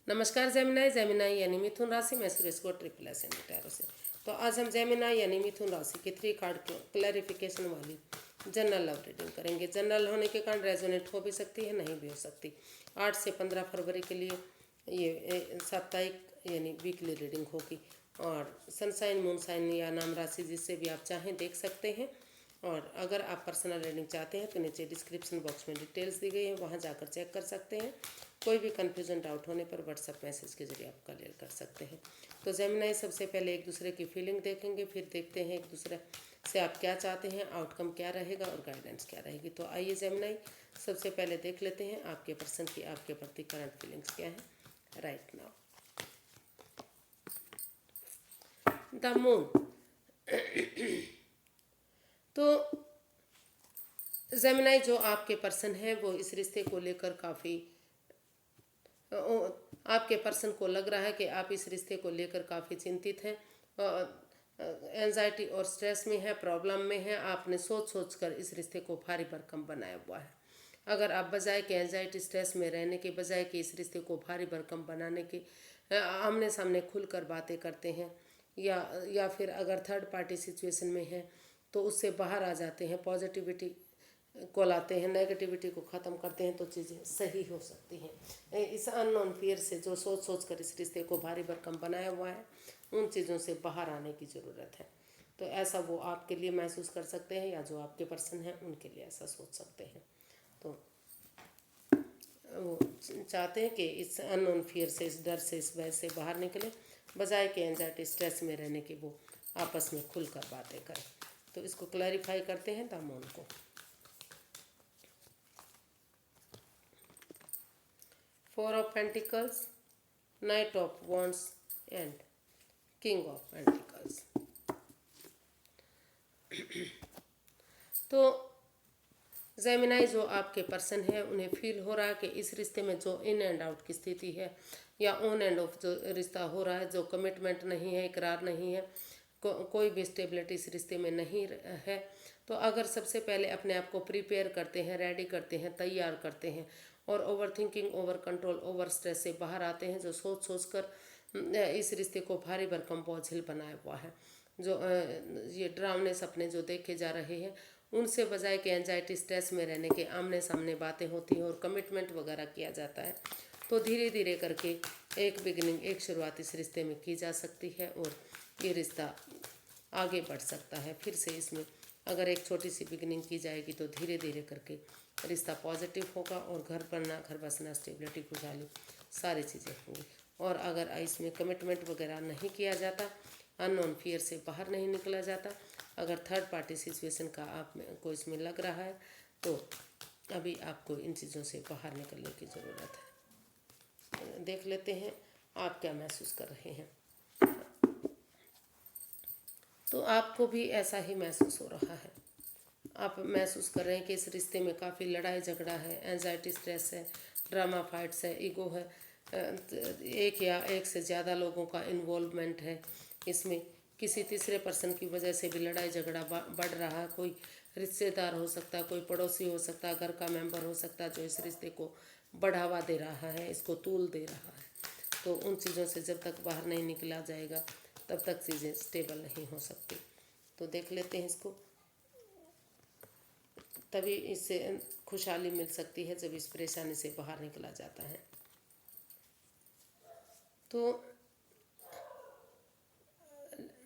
नमस्कार Gemini Gemini यानी मिथुन राशि में सुरेश को ट्रिपल एस टैरो से। तो आज हम जेमिनाई यानी मिथुन राशि की 3 कार्ड क्लैरिफिकेशन वाली जनरल लव रीडिंग करेंगे। जनरल होने के कारण रेजोनेट हो भी सकती है, नहीं भी हो सकती। 8 से 15 फरवरी के लिए ये साप्ताहिक यानी वीकली रीडिंग होगी और सनसाइन मूनसाइन या नाम राशि जिससे भी आप चाहें देख सकते हैं। और अगर आप पर्सनल रीडिंग चाहते हैं तो नीचे डिस्क्रिप्शन बॉक्स में डिटेल्स दी गई है, वहाँ जाकर चेक कर सकते हैं। कोई भी कन्फ्यूजन डाउट होने पर व्हाट्सएप मैसेज के जरिए आप क्लियर कर सकते हैं। तो जेमिनाई सबसे पहले एक दूसरे की फीलिंग देखेंगे, फिर देखते हैं एक दूसरे से आप क्या चाहते हैं, आउटकम क्या रहेगा और गाइडेंस क्या रहेगी। तो आइए जेमिनाई सबसे पहले देख लेते हैं आपके पर्सन की आपके प्रति करंट फीलिंग्स क्या है राइट नाउ। The moon. तो जेमिनाई जो आपके पर्सन है वो इस रिश्ते को लेकर काफ़ी आपके पर्सन को लग रहा है कि आप इस रिश्ते को लेकर काफ़ी चिंतित हैं, एंजाइटी और स्ट्रेस में है, प्रॉब्लम में है। आपने सोच सोच कर इस रिश्ते को भारी भरकम बनाया हुआ है। अगर आप बजाय कि एंजाइटी स्ट्रेस में रहने के बजाय कि इस रिश्ते को भारी भरकम बनाने के आमने सामने खुलकर बातें करते हैं या फिर अगर थर्ड पार्टी सिचुएशन में है तो उससे बाहर आ जाते हैं, पॉजिटिविटी को लाते हैं, नेगेटिविटी को ख़त्म करते हैं तो चीज़ें सही हो सकती हैं। इस अननोन फियर से जो सोच सोच कर इस रिश्ते को भारी भरकम बनाया हुआ है उन चीज़ों से बाहर आने की ज़रूरत है। तो ऐसा वो आपके लिए महसूस कर सकते हैं या जो आपके पर्सन हैं उनके लिए ऐसा सोच सकते हैं। तो वो चाहते हैं कि इस अननोन फियर से, इस डर से, इस भय से बाहर निकले, बजाय कि एंजाइटी स्ट्रेस में रहने के वो आपस में खुलकर बातें करें। तो इसको क्लैरिफाई करते हैं द मून को। 4 of Pentacles, Knight of Wands and King of Pentacles। तो जेमिनाई जो आपके पर्सन है उन्हें फील हो रहा है कि इस रिश्ते में जो इन एंड आउट की स्थिति है या ऑन एंड ऑफ जो रिश्ता हो रहा है, जो कमिटमेंट नहीं है, इकरार नहीं है, कोई भी स्टेबिलिटी इस रिश्ते में नहीं है। तो अगर सबसे पहले अपने आप को प्रिपेयर करते हैं, रेडी करते हैं, तैयार करते हैं और over thinking, over control, over stress से बाहर आते हैं, जो सोच सोच कर इस रिश्ते को भारी भरकम बोझिल बनाया हुआ है, जो ये डरावने सपने जो देखे जा रहे हैं उनसे बजाय कि एंजाइटी स्ट्रेस में रहने के आमने सामने बातें होती हैं और कमिटमेंट वगैरह किया जाता है, तो धीरे धीरे करके एक बिगिनिंग, एक शुरुआत इस रिश्ते में की जा सकती है और ये रिश्ता आगे बढ़ सकता है। फिर से इसमें अगर एक छोटी सी बिगिनिंग की जाएगी तो धीरे धीरे करके रिश्ता पॉजिटिव होगा और घर बनना, घर बसना, स्टेबिलिटी, खुशहाली, सारी चीज़ें होंगी। और अगर इसमें कमिटमेंट वगैरह नहीं किया जाता, अननोन फियर से बाहर नहीं निकला जाता, अगर थर्ड पार्टी सिचुएशन का आप को इसमें लग रहा है तो अभी आपको इन चीज़ों से बाहर निकलने की ज़रूरत है। देख लेते हैं आप क्या महसूस कर रहे हैं। तो आपको भी ऐसा ही महसूस हो रहा है। आप महसूस कर रहे हैं कि इस रिश्ते में काफ़ी लड़ाई झगड़ा है, एंजाइटी स्ट्रेस है, ड्रामा फाइट्स है, ईगो है, एक या एक से ज़्यादा लोगों का इन्वॉल्वमेंट है इसमें। किसी तीसरे पर्सन की वजह से भी लड़ाई झगड़ा बढ़ रहा है। कोई रिश्तेदार हो सकता है, कोई पड़ोसी हो सकता है, घर का मेंबर हो सकता है जो इस रिश्ते को बढ़ावा दे रहा है, इसको तूल दे रहा है। तो उन चीज़ों से जब तक बाहर नहीं निकला जाएगा तब तक चीज़ें स्टेबल नहीं हो सकती। तो देख लेते हैं इसको, तभी इससे खुशहाली मिल सकती है जब इस परेशानी से बाहर निकला जाता है। तो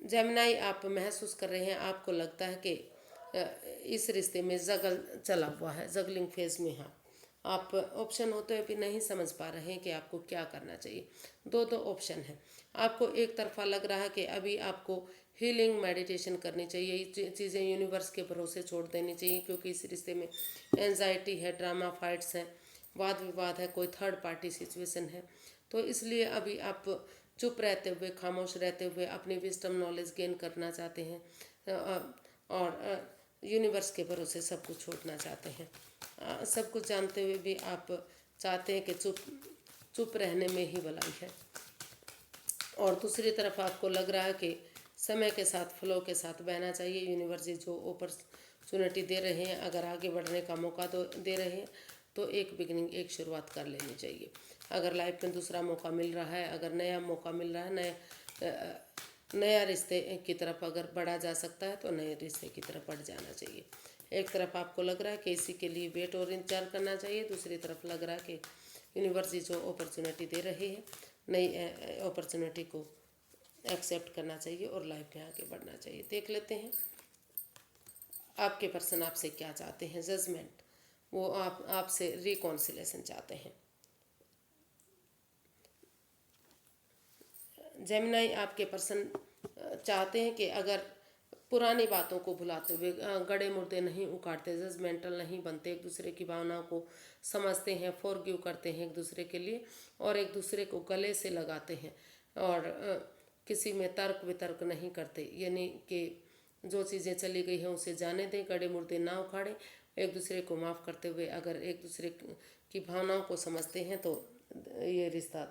जेमिनाई आप महसूस कर रहे हैं, आपको लगता है कि इस रिश्ते में जगल चला हुआ है, जगलिंग फेज में है। आप ऑप्शन होते हुए भी नहीं समझ पा रहे हैं कि आपको क्या करना चाहिए। दो ऑप्शन है। आपको एक तरफा लग रहा है कि अभी आपको हीलिंग मेडिटेशन करनी चाहिए, चीज़ें यूनिवर्स के भरोसे छोड़ देनी चाहिए, क्योंकि इस रिश्ते में एंजाइटी है, ड्रामा फाइट्स हैं, वाद विवाद है, कोई थर्ड पार्टी सिचुएशन है। तो इसलिए अभी आप चुप रहते हुए, खामोश रहते हुए अपनी विजडम नॉलेज गेन करना चाहते हैं और यूनिवर्स के भरोसे सब कुछ छोड़ना चाहते हैं। सब कुछ जानते हुए भी आप चाहते हैं कि चुप रहने में ही भलाई है। और दूसरी तरफ आपको लग रहा है कि समय के साथ, फ्लो के साथ बहना चाहिए। यूनिवर्स जो अपॉर्चुनिटी दे रहे हैं, अगर आगे बढ़ने का मौका तो दे रहे हैं तो एक बिगिनिंग, एक शुरुआत कर लेनी चाहिए। अगर लाइफ में दूसरा मौका मिल रहा है, अगर नया मौका मिल रहा है, नया रिश्ते की तरफ अगर बढ़ा जा सकता है तो नए रिश्ते की तरफ बढ़ जाना चाहिए। एक तरफ आपको लग रहा है कि इसी के लिए वेट और इंतजार करना चाहिए, दूसरी तरफ लग रहा है कि यूनिवर्स जो अपॉर्चुनिटी दे रही है, नई अपॉर्चुनिटी को एक्सेप्ट करना चाहिए और लाइफ में आगे बढ़ना चाहिए। देख लेते हैं आपके पर्सन आपसे क्या चाहते हैं। जजमेंट, वो आपसे रिकॉन्सिलेशन चाहते हैं। जेमिनाई, आपके पर्सन चाहते हैं कि अगर पुरानी बातों को भुलाते हुए गड़े मुर्दे नहीं उखाड़ते, जजमेंटल नहीं बनते, एक दूसरे की भावनाओं को समझते हैं, फॉरगिव करते हैं एक दूसरे के लिए और एक दूसरे को गले से लगाते हैं और किसी में तर्क वितर्क नहीं करते, यानी कि जो चीज़ें चली गई हैं उसे जाने दें, गड़े मुर्दे ना उखाड़ें, एक दूसरे को माफ़ करते हुए अगर एक दूसरे की भावनाओं को समझते हैं तो ये रिश्ता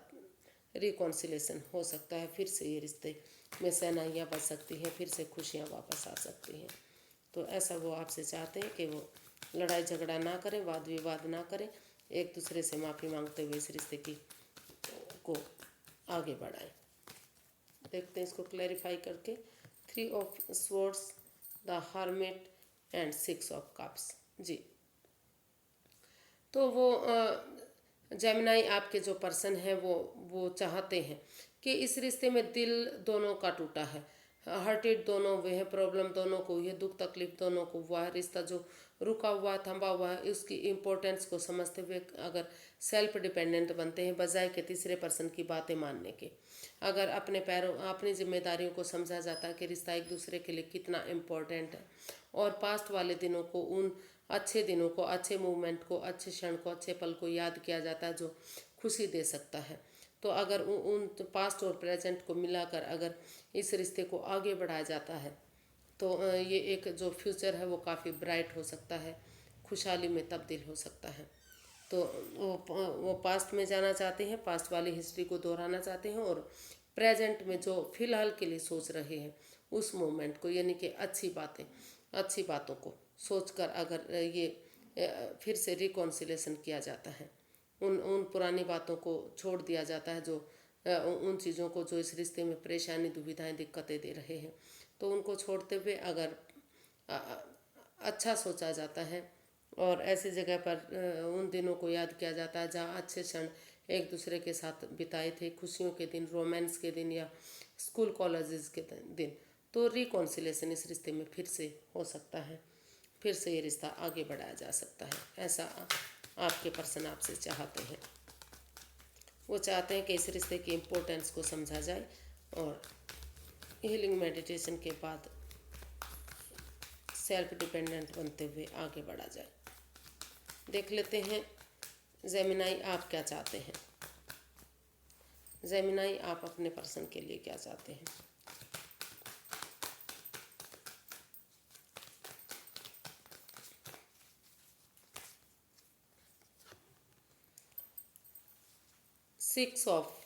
रिकॉन्सिलेशन हो सकता है। फिर से ये रिश्ते में सहनाइयाँ बच सकती हैं, फिर से खुशियाँ वापस आ सकती हैं। तो ऐसा वो आपसे चाहते हैं कि वो लड़ाई झगड़ा ना करें, वाद विवाद ना करें, एक दूसरे से माफ़ी मांगते हुए इस रिश्ते की को आगे बढ़ाएं। देखते हैं इसको क्लैरिफाई करके। 3 of swords, the hermit and 6 of cups. जी, तो वो जेमिनाई, आपके जो पर्सन है वो चाहते हैं कि इस रिश्ते में दिल दोनों का टूटा है, हर्टेड दोनों हुए हैं, प्रॉब्लम दोनों को हुई है, दुख तकलीफ दोनों को हुआ है, रिश्ता जो रुका हुआ थंबा हुआ है उसकी इम्पोर्टेंस को समझते हुए अगर सेल्फ डिपेंडेंट बनते हैं बजाय के तीसरे पर्सन की बातें मानने के, अगर अपने पैरों अपनी जिम्मेदारियों को समझा जाता है कि रिश्ता एक दूसरे के लिए कितना इम्पोर्टेंट है और पास्ट वाले दिनों को, उन अच्छे दिनों को, अच्छे मूवमेंट को, अच्छे क्षण को, अच्छे पल को याद किया जाता है जो खुशी दे सकता है। तो अगर उन पास्ट और प्रेजेंट को मिलाकर अगर इस रिश्ते को आगे बढ़ाया जाता है तो ये एक जो फ्यूचर है वो काफ़ी ब्राइट हो सकता है, खुशहाली में तब्दील हो सकता है। तो वो पास्ट में जाना चाहते हैं, पास्ट वाली हिस्ट्री को दोहराना चाहते हैं और प्रेजेंट में जो फिलहाल के लिए सोच रहे हैं उस मोमेंट को, यानी कि अच्छी बातों को सोचकर अगर ये फिर से रिकॉन्सिलेशन किया जाता है, उन पुरानी बातों को छोड़ दिया जाता है, जो उन चीज़ों को जो इस रिश्ते में परेशानी, दुविधाएं, दिक्कतें दे रहे हैं, तो उनको छोड़ते हुए अगर अच्छा सोचा जाता है और ऐसी जगह पर उन दिनों को याद किया जाता है जहाँ अच्छे क्षण एक दूसरे के साथ बिताए थे, खुशियों के दिन, रोमांस के दिन या स्कूल कॉलेजेस के दिन, तो रिकॉन्सिलेशन इस रिश्ते में फिर से हो सकता है, फिर से ये रिश्ता आगे बढ़ाया जा सकता है। ऐसा आपके पर्सन आपसे चाहते हैं। वो चाहते हैं कि इस रिश्ते की इम्पोर्टेंस को समझा जाए और हीलिंग मेडिटेशन के बाद सेल्फ डिपेंडेंट बनते हुए आगे बढ़ा जाए। देख लेते हैं जेमिनाई, आप क्या चाहते हैं। जेमिनाई, आप अपने पर्सन के लिए क्या चाहते हैं। सिक्स ऑफ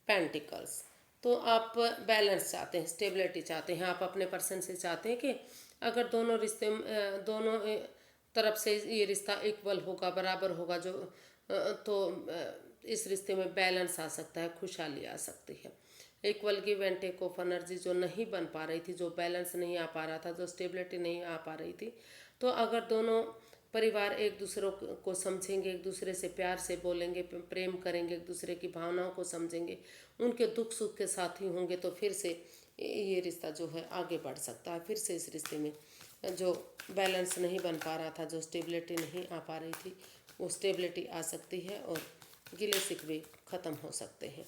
पेंटिकल्स, तो आप बैलेंस चाहते हैं, स्टेबिलिटी चाहते हैं। आप अपने पर्सन से चाहते हैं कि अगर दोनों रिश्ते दोनों तरफ से ये रिश्ता इक्वल होगा, बराबर होगा, जो तो इस रिश्ते में बैलेंस आ सकता है, खुशहाली आ सकती है। Equal give and take of energy जो नहीं बन पा रही थी, जो बैलेंस नहीं आ पा रहा था, जो स्टेबिलिटी नहीं आ पा रही थी, तो अगर दोनों परिवार एक दूसरे को समझेंगे, एक दूसरे से प्यार से बोलेंगे, प्रेम करेंगे, एक दूसरे की भावनाओं को समझेंगे, उनके दुख सुख के साथी होंगे, तो फिर से ये रिश्ता जो है आगे बढ़ सकता है। फिर से इस रिश्ते में जो बैलेंस नहीं बन पा रहा था, जो स्टेबिलिटी नहीं आ पा रही थी, वो स्टेबिलिटी आ सकती है और गिले शिकवे ख़त्म हो सकते हैं।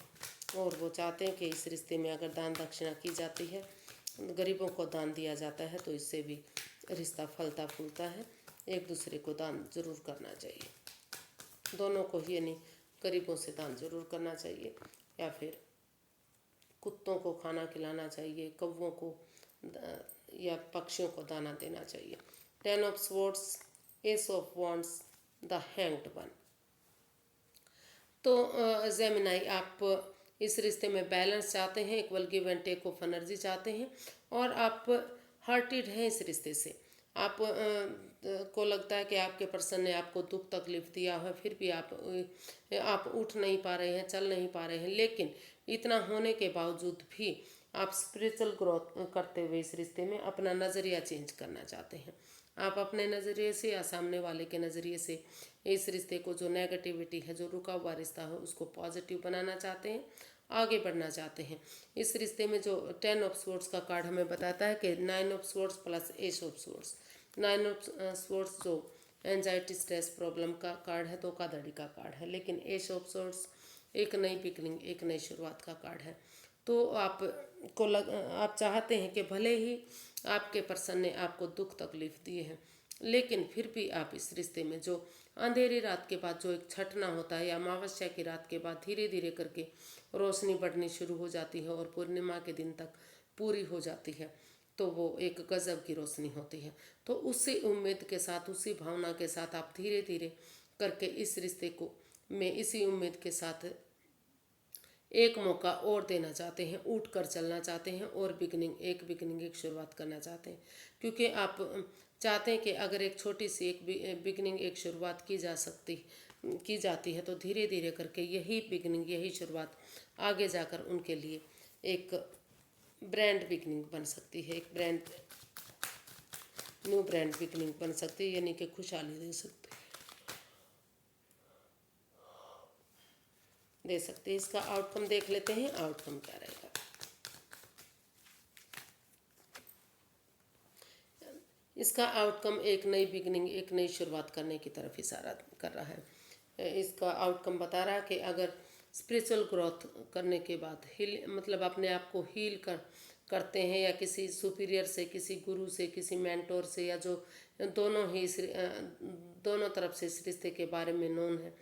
और वो चाहते हैं कि इस रिश्ते में अगर दान दक्षिणा की जाती है, गरीबों को दान दिया जाता है, तो इससे भी रिश्ता फलता फूलता है। एक दूसरे को दान जरूर करना चाहिए, दोनों को ही, यानी गरीबों से दान जरूर करना चाहिए या फिर कुत्तों को खाना खिलाना चाहिए, कौवों को या पक्षियों को दाना देना चाहिए। 10 of swords, ace of wands, the hanged one. तो जेमिनाई, आप इस रिश्ते में बैलेंस चाहते हैं, equal give and take of energy चाहते हैं और आप हार्टेड हैं इस रिश्ते से। आप को लगता है कि आपके पर्सन ने आपको दुख तकलीफ दिया है, फिर भी आप उठ नहीं पा रहे हैं, चल नहीं पा रहे हैं, लेकिन इतना होने के बावजूद भी आप स्पिरिचुअल ग्रोथ करते हुए इस रिश्ते में अपना नज़रिया चेंज करना चाहते हैं। आप अपने नज़रिए से या सामने वाले के नज़रिए से इस रिश्ते को, जो नेगेटिविटी है, जो रुका हुआ रिश्ता है, उसको पॉजिटिव बनाना चाहते हैं, आगे बढ़ना चाहते हैं। इस रिश्ते में जो 10 ऑफ स्वॉर्ड्स का कार्ड हमें बताता है कि 9 of swords plus S of swords. 9 of swords जो एंजाइटी स्ट्रेस प्रॉब्लम का कार्ड है, धोखाधड़ी का कार्ड है, लेकिन एस ऑफ स्वॉर्ड्स एक नई बिगनिंग, एक नई शुरुआत का कार्ड है। तो आप चाहते हैं कि भले ही आपके पर्सन ने आपको दुख तकलीफ दिए हैं, लेकिन फिर भी आप इस रिश्ते में, जो अंधेरी रात के बाद जो एक छटना होता है या अमावस्या की रात के बाद धीरे धीरे करके रोशनी बढ़नी शुरू हो जाती है और पूर्णिमा के दिन तक पूरी हो जाती है, तो वो एक गजब की रोशनी होती है। तो उसी उम्मीद के साथ, उसी भावना के साथ आप धीरे धीरे करके इस रिश्ते को में इसी उम्मीद के साथ एक मौका और देना चाहते हैं, उठ कर चलना चाहते हैं और बिगनिंग, एक शुरुआत करना चाहते हैं। क्योंकि आप चाहते हैं कि अगर एक छोटी सी एक बिगनिंग, एक शुरुआत की जाती है, तो धीरे धीरे करके यही बिगनिंग, यही शुरुआत आगे जाकर उनके लिए एक ब्रांड बिगनिंग बन सकती है, एक न्यू ब्रांड बिगनिंग बन सकती है, यानी कि खुशहाली दे सकते हैं। इसका आउटकम देख लेते हैं, आउटकम क्या रहेगा। इसका आउटकम एक नई बिगनिंग, एक नई शुरुआत करने की तरफ इशारा कर रहा है। इसका आउटकम बता रहा है कि अगर स्पिरिचुअल ग्रोथ करने के बाद मतलब अपने आप को हील करते हैं, या किसी सुपीरियर से, किसी गुरु से, किसी मेंटोर से, या जो दोनों तरफ से इस रिश्ते के बारे में नोन है,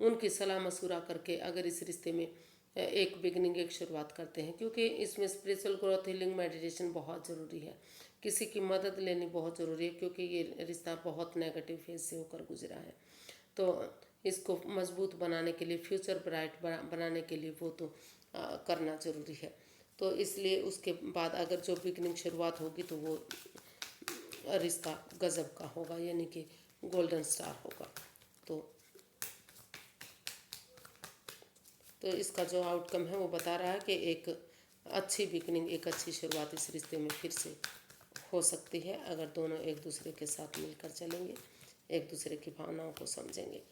उनकी सलाह मशूरा करके अगर इस रिश्ते में एक बिगनिंग, एक शुरुआत करते हैं, क्योंकि इसमें स्पिरिचुअल ग्रोथ, हीलिंग, मेडिटेशन बहुत ज़रूरी है। किसी की मदद लेनी बहुत ज़रूरी है, क्योंकि ये रिश्ता बहुत नेगेटिव फेज से होकर गुजरा है। तो इसको मजबूत बनाने के लिए, फ्यूचर ब्राइट बनाने के लिए वो तो करना ज़रूरी है। तो इसलिए उसके बाद अगर जो बिगनिंग शुरुआत होगी, तो वो रिश्ता गजब का होगा, यानी कि गोल्डन स्टार होगा। तो इसका जो आउटकम है वो बता रहा है कि एक अच्छी बिगनिंग, एक अच्छी शुरुआत इस रिश्ते में फिर से हो सकती है, अगर दोनों एक दूसरे के साथ मिलकर चलेंगे, एक दूसरे की भावनाओं को समझेंगे।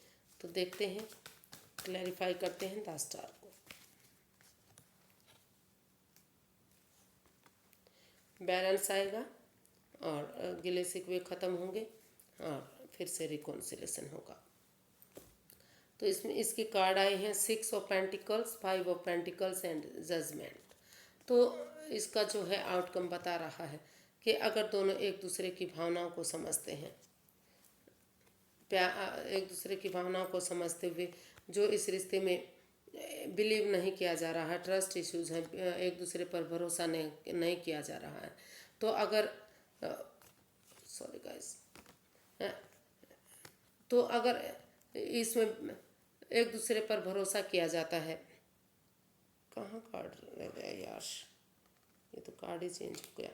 तो देखते हैं, क्लैरिफाई करते हैं 10 स्टार को। बैलेंस आएगा और गिले शिकवे ख़त्म होंगे और फिर से रिकॉन्सिलेशन होगा। तो इसमें इसके कार्ड आए हैं 6 of pentacles, 5 of pentacles and judgment. तो इसका जो है आउटकम बता रहा है कि अगर दोनों एक दूसरे की भावनाओं को समझते हैं, एक दूसरे की भावनाओं को समझते हुए, जो इस रिश्ते में बिलीव नहीं किया जा रहा है, ट्रस्ट इश्यूज हैं, एक दूसरे पर भरोसा नहीं किया जा रहा है, तो अगर सॉरी गाइस, तो अगर इसमें एक दूसरे पर भरोसा किया जाता है, कहाँ कार्ड रह गया यार, ये तो कार्ड ही चेंज हो गया,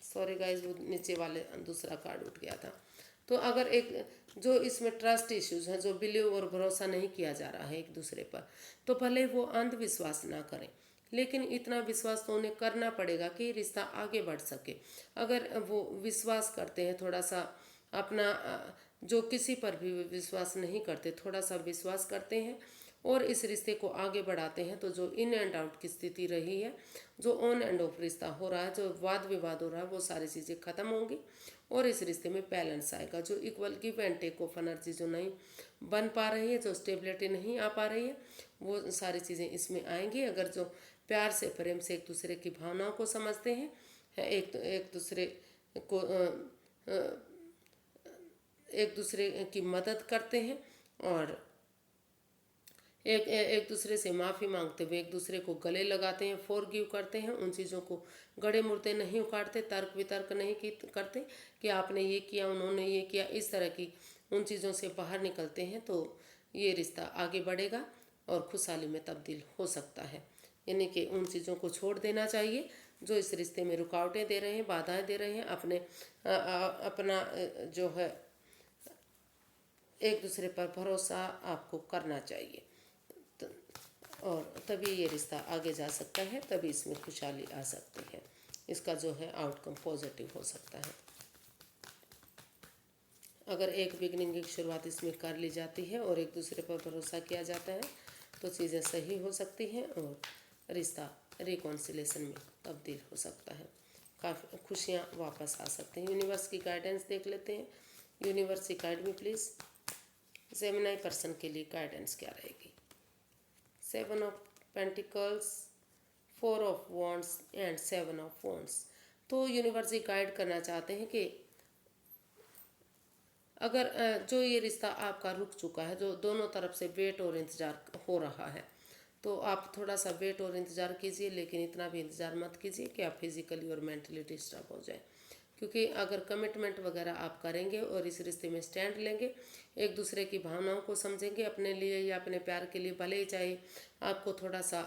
सॉरी गाइस, वो नीचे वाले दूसरा कार्ड उठ गया था। तो अगर एक जो इसमें ट्रस्ट इश्यूज हैं, जो बिलीव और भरोसा नहीं किया जा रहा है एक दूसरे पर, तो भले वो अंधविश्वास ना करें, लेकिन इतना विश्वास तो उन्हें करना पड़ेगा कि रिश्ता आगे बढ़ सके। अगर वो विश्वास करते हैं, थोड़ा सा अपना जो किसी पर भी विश्वास नहीं करते, थोड़ा सा विश्वास करते हैं और इस रिश्ते को आगे बढ़ाते हैं, तो जो इन एंड आउट की स्थिति रही है, जो ऑन एंड ऑफ रिश्ता हो रहा है, जो वाद विवाद हो रहा है, वो सारी चीज़ें खत्म होंगी और इस रिश्ते में बैलेंस आएगा। जो equal give and take of energy जो नहीं बन पा रही है, जो स्टेबिलिटी नहीं आ पा रही है, वो सारी चीज़ें इसमें आएंगी। अगर जो प्यार से, प्रेम से एक दूसरे की भावनाओं को समझते हैं, एक दूसरे को एक दूसरे की मदद करते हैं और एक दूसरे से माफ़ी मांगते हुए एक दूसरे को गले लगाते हैं, फॉरगिव करते हैं, उन चीज़ों को गड़े मुड़ते नहीं उखाड़ते, तर्क वितर्क नहीं करते कि आपने ये किया, उन्होंने ये किया, इस तरह की उन चीज़ों से बाहर निकलते हैं, तो ये रिश्ता आगे बढ़ेगा और खुशहाली में तब्दील हो सकता है। यानी कि उन चीज़ों को छोड़ देना चाहिए जो इस रिश्ते में रुकावटें दे रहे हैं, बाधाएं दे रहे हैं, अपना जो है एक दूसरे पर भरोसा आपको करना चाहिए। और तभी ये रिश्ता आगे जा सकता है, तभी इसमें खुशहाली आ सकती है, इसका जो है आउटकम पॉजिटिव हो सकता है। अगर एक बिगनिंग की शुरुआत इसमें कर ली जाती है और एक दूसरे पर भरोसा किया जाता है तो चीज़ें सही हो सकती हैं और रिश्ता रिकॉन्सिलेशन में तब्दील हो सकता है, काफ़ी खुशियाँ वापस आ सकती हैं। यूनिवर्स की गाइडेंस देख लेते हैं। यूनिवर्स की गाइड में प्लीज़ जेमिनी पर्सन के लिए गाइडेंस क्या रहेगी। 7 of pentacles, 4 of wands and 7 of wands. तो यूनिवर्स ये गाइड करना चाहते हैं कि अगर जो ये रिश्ता आपका रुक चुका है, जो दोनों तरफ से वेट और इंतज़ार हो रहा है, तो आप थोड़ा सा वेट और इंतज़ार कीजिए, लेकिन इतना भी इंतज़ार मत कीजिए कि आप फिज़िकली और मेंटली डिस्टर्ब हो जाए। क्योंकि अगर कमिटमेंट वगैरह आप करेंगे और इस रिश्ते में स्टैंड लेंगे, एक दूसरे की भावनाओं को समझेंगे, अपने लिए या अपने प्यार के लिए भले ही चाहे आपको थोड़ा सा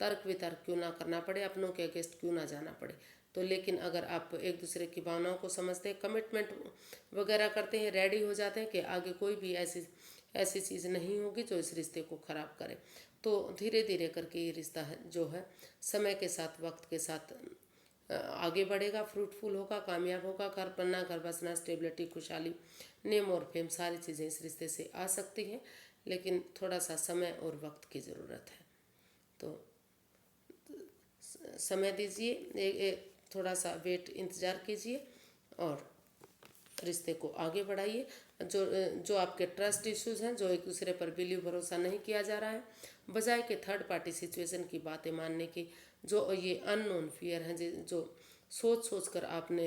तर्क वितर्क क्यों ना करना पड़े, अपनों के अगेंस्ट क्यों ना जाना पड़े, तो लेकिन अगर आप एक दूसरे की भावनाओं को समझते हैं, कमिटमेंट वगैरह करते हैं, रेडी हो जाते हैं कि आगे कोई भी ऐसी चीज़ नहीं होगी जो इस रिश्ते को ख़राब करे, तो धीरे धीरे करके ये रिश्ता है जो है समय के साथ, वक्त के साथ आगे बढ़ेगा, फ्रूटफुल होगा, कामयाब होगा। घर बनना, घर बसना, स्टेबिलिटी, खुशहाली, नेम और फेम, सारी चीज़ें इस रिश्ते से आ सकती हैं, लेकिन थोड़ा सा समय और वक्त की ज़रूरत है। तो समय दीजिए, थोड़ा सा वेट, इंतज़ार कीजिए और रिश्ते को आगे बढ़ाइए। जो आपके ट्रस्ट इश्यूज़ हैं, जो एक दूसरे पर बिलीव भरोसा नहीं किया जा रहा है, बजाय के थर्ड पार्टी सिचुएशन की बातें मानने की, जो ये अननोन फियर हैं, जो सोच कर आपने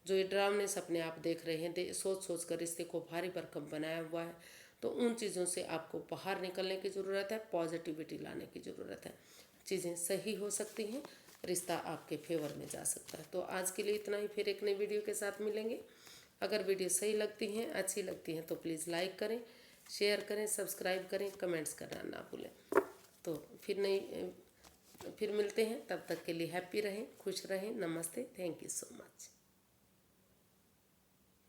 जो ये डरावने सपने आप देख रहे हैं, सोच कर रिश्ते को भारी भरकम बनाया हुआ है, तो उन चीज़ों से आपको बाहर निकलने की ज़रूरत है, पॉजिटिविटी लाने की ज़रूरत है। चीज़ें सही हो सकती हैं, रिश्ता आपके फेवर में जा सकता है। तो आज के लिए इतना ही, फिर एक नई वीडियो के साथ मिलेंगे। अगर वीडियो सही लगती हैं, अच्छी लगती हैं, तो प्लीज़ लाइक करें, शेयर करें, सब्सक्राइब करें, कमेंट्स करना ना भूलें। तो फिर मिलते हैं, तब तक के लिए हैप्पी रहें, खुश रहें। नमस्ते, थैंक यू सो मच।